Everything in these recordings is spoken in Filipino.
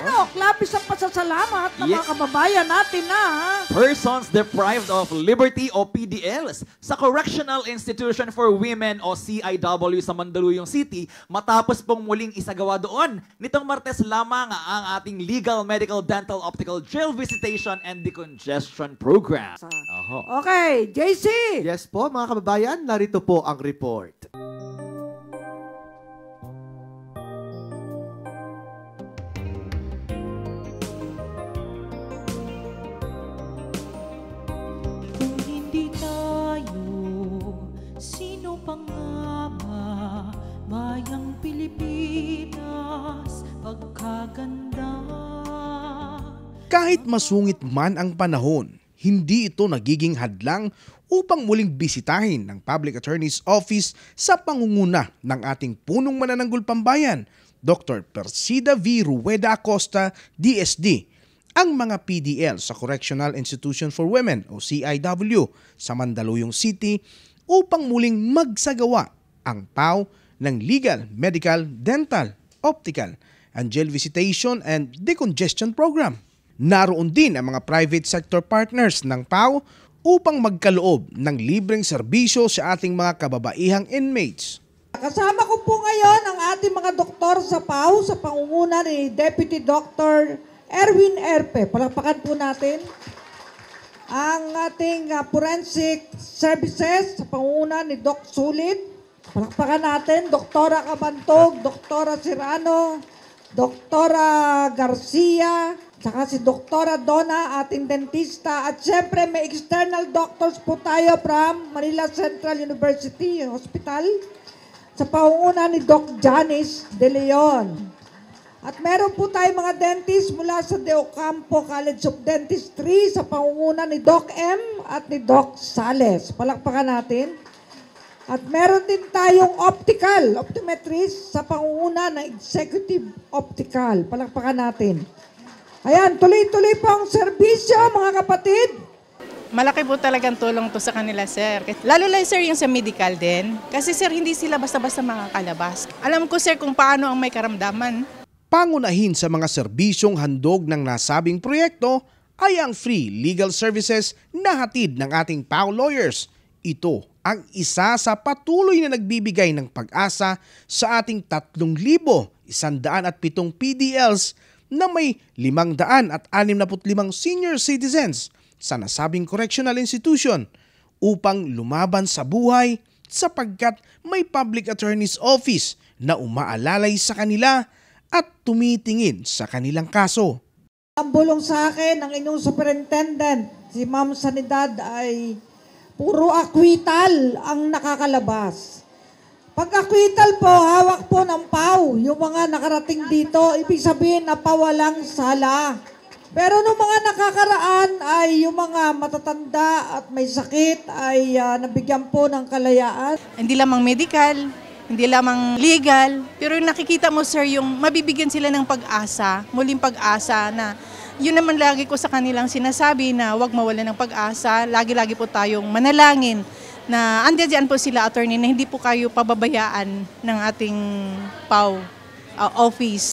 manok, labis ang pasasalamat ng mga kababayan natin na Persons deprived of liberty o PDLs sa Correctional Institution for Women o CIW sa Mandaluyong City matapos pong muling isagawa doon nitong Martes lamang ang ating Legal, Medical, Dental, Optical, Jail Visitation and Decongestion Program. Okay, JC! Yes po mga kababayan, narito po ang report. Bayang Pilipinas, pagkaganda. Kahit masungit man ang panahon, hindi ito nagiging hadlang upang muling bisitahin ng Public Attorney's Office sa pangunguna ng ating punong manananggol pambayan, Dr. Persida V. Rueda Acosta, DSD, ang mga PDL sa Correctional Institution for Women o CIW sa Mandaluyong City upang muling magsagawa ang PAW ng Legal, Medical, Dental, Optical, and Jail Visitation and Decongestion Program. Naroon din ang mga private sector partners ng PAW upang magkaloob ng libreng serbisyo sa ating mga kababaihang inmates. Kasama ko po ngayon ang ating mga doktor sa PAW sa pangunguna ni Deputy Dr. Erwin Erpe. Palakpakan po natin ang ating forensic services sa pangunguna ni Doc Sulit. Palakpakan natin, Doktora Kabantog, Doktora Serrano, Doktora Garcia, saka si Doktora Donna, ating dentista. At syempre may external doctors po tayo from Manila Central University Hospital sa pangunguna ni Doc Janice De Leon. At meron po tayo mga dentist mula sa De Ocampo College of Dentistry sa pangunguna ni Doc M at ni Doc Sales. Palakpakan natin. At meron din tayong optometrist sa pangunguna ng Executive Optical. Palakpakan natin. Ayan, tuloy-tuloy po ang serbisyo, mga kapatid. Malaki po talagang tulong to sa kanila, sir. Lalo lang, sir, yung sa medical din. Kasi, sir, hindi sila basta-basta makakalabas. Alam ko, sir, kung paano ang may karamdaman. Pangunahin sa mga serbisyong handog ng nasabing proyekto ay ang free legal services na hatid ng ating PAW lawyers. Ito ang isa sa patuloy na nagbibigay ng pag-asa sa ating 3,107 PDLs na may 565 senior citizens sa nasabing correctional institution upang lumaban sa buhay sapagkat may public attorney's office na umaalalay sa kanila at tumitingin sa kanilang kaso. Ang bulong sa akin ng inyong superintendent, si Ma'am Sanidad, ay puro acquittal ang nakakalabas. Pag acquittal po, hawak po ng PAW. Yung mga nakarating dito, ibig sabihin na pawalang sala. Pero nung mga nakakaraan ay yung mga matatanda at may sakit ay nabigyan po ng kalayaan. Hindi lamang medical, hindi lamang legal, pero nakikita mo, sir, yung mabibigyan sila ng pag-asa, muling pag-asa na yun naman lagi ko sa kanilang sinasabi na huwag mawalan ng pag-asa. Lagi-lagi po tayong manalangin na andiyan po sila, attorney, na hindi po kayo pababayaan ng ating PAW office.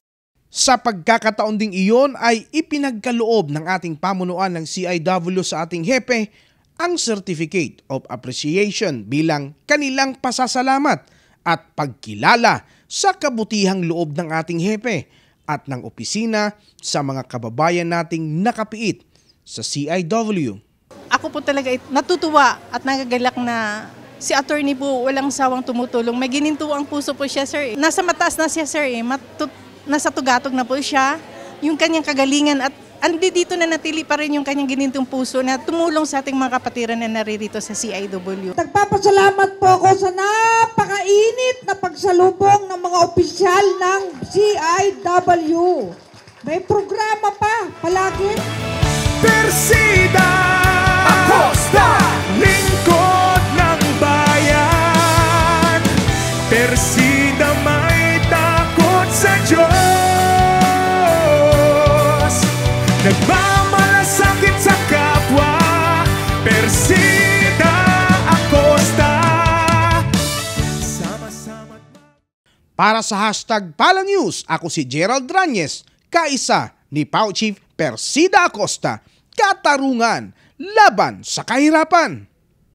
Sa pagkakataon ding iyon ay ipinagkaloob ng ating pamunuan ng CIW sa ating hepe ang Certificate of Appreciation bilang kanilang pasasalamat at pagkilala sa kabutihang loob ng ating hepe at ng opisina sa mga kababayan nating nakapiit sa CIW. Ako po talaga natutuwa at nagagalak na si attorney po walang sawang tumutulong. May gininto ang puso po siya, sir. Nasa mataas na siya, sir. Nasa tugatog na po siya. Yung kanyang kagalingan at dito na natili pa rin yung kanyang ginintong puso na tumulong sa ating mga kapatiran na naririto sa CIW. Nagpapasalamat po ako sa napakainit na pagsalubong ng mga opisyal ng CIW. May programa pa palagi. Persida Acosta, lingkod ng bayan. Persida may takot sa Diyos. Nagmamalasakit sa kapwa. Persida Acosta. Para sa hashtag Pala News, ako si Gerald Ranyes, kaisa ni PAO Chief Persida Acosta, katarungan laban sa kahirapan.